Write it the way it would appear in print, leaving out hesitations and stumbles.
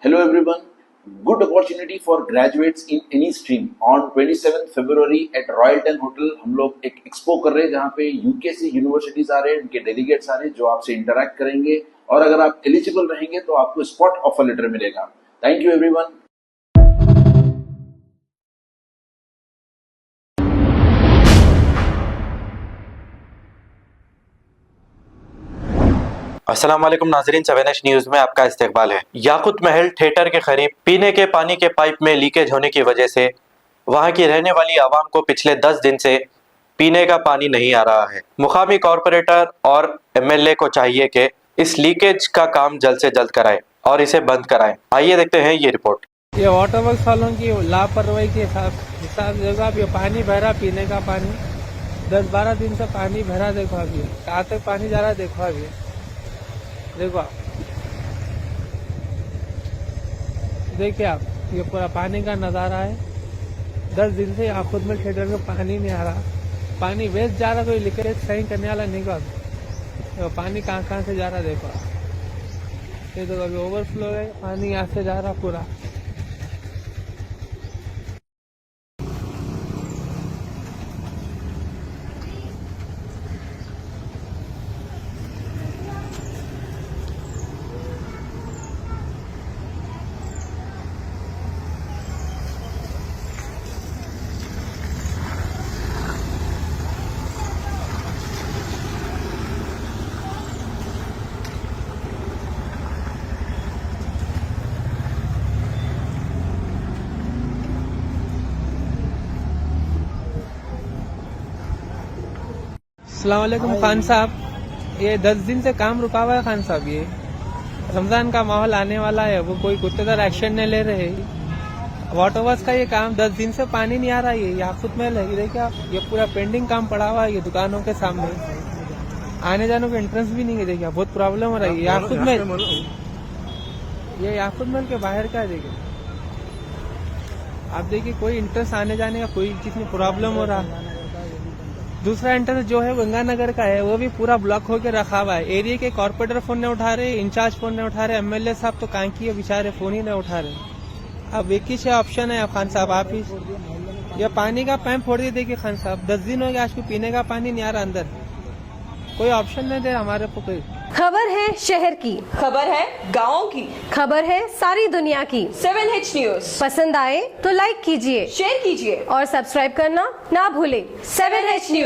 Hello everyone, good opportunity for graduates in any stream. On 27th February at Royal Ten Hotel हम लोग एक expo कर रहे हैं जहाँ पे यूके से यूनिवर्सिटीज आ रहे हैं, उनके डेलीगेट्स आ रहे हैं जो आपसे इंटरैक्ट करेंगे और अगर आप एलिजिबल रहेंगे तो आपको स्पॉट ऑफर लेटर मिलेगा। Thank you everyone. अस्सलाम वालेकुम नाजरीन, 7H न्यूज में आपका इस्तकबाल है। याकुत महल थिएटर के करीब पीने के पानी के पाइप में लीकेज होने की वजह से वहां की रहने वाली आवाम को पिछले 10 दिन से पीने का पानी नहीं आ रहा है। मुकामी कॉरपोरेटर और MLA को चाहिए कि इस लीकेज का काम जल्द से जल्द कराए और इसे बंद कराएं। आइए देखते हैं ये रिपोर्ट। ये वाटर वर्क्स वालों की लापरवाही के हिसाब देखो, आप ये पानी भरा, पीने का पानी 10-12 दिन से पानी भरा। देखो अभी कहाँ तक पानी जा रहा है, देखो अभी देखो आप, देखिए आप, ये पूरा पानी का नज़ारा है। 10 दिन से याकुत महल थिएटर में पानी नहीं आ रहा, पानी वेस्ट जा रहा, कोई लीकेज सही करने वाला नहीं का। तो पानी कहाँ कहाँ से जा रहा है देखो आप, ये तो अभी ओवरफ्लो है, पानी यहाँ से जा रहा पूरा। अस्सलाम वालेकुम खान साहब, ये 10 दिन से काम रुका हुआ है खान साहब। ये रमजान का माहौल आने वाला है, वो कोई कुत्तेदार एक्शन नहीं ले रहे। वाटर वर्क्स का ये काम 10 दिन से पानी नहीं आ रहा है। याकुत महल है, देखिए आप, ये पूरा पेंडिंग काम पड़ा हुआ है। ये दुकानों के सामने आने जाने को एंट्रेंस भी नहीं है, देखिए बहुत प्रॉब्लम हो रही है। याकुत महल, ये याकुत महल के बाहर का है, देखिए आप, देखिए कोई एंट्रेंस आने जाने का कोई चीज में प्रॉब्लम हो रहा। दूसरा एंट्रेंस जो है गंगानगर का है, वो भी पूरा ब्लॉक होकर रखा हुआ है। एरिया के कॉर्पोरेटर फोन नहीं उठा रहे, इंचार्ज फोन नहीं उठा रहे, MLA साहब तो कहाँ की है बेचारे, फोन ही नहीं उठा रहे। अब एक ही से ऑप्शन है खान साहब, आप ही ये पानी का पाइप फोड़ दिए। देखिए खान साहब, 10 दिन हो गया आज को पीने का पानी नहीं आ रहा अंदर, कोई ऑप्शन नहीं दे हमारे को कोई। खबर है शहर की, खबर है गाँव की, खबर है सारी दुनिया की। 7H न्यूज पसंद आए तो लाइक कीजिए, शेयर कीजिए और सब्सक्राइब करना ना भूलें। 7H news.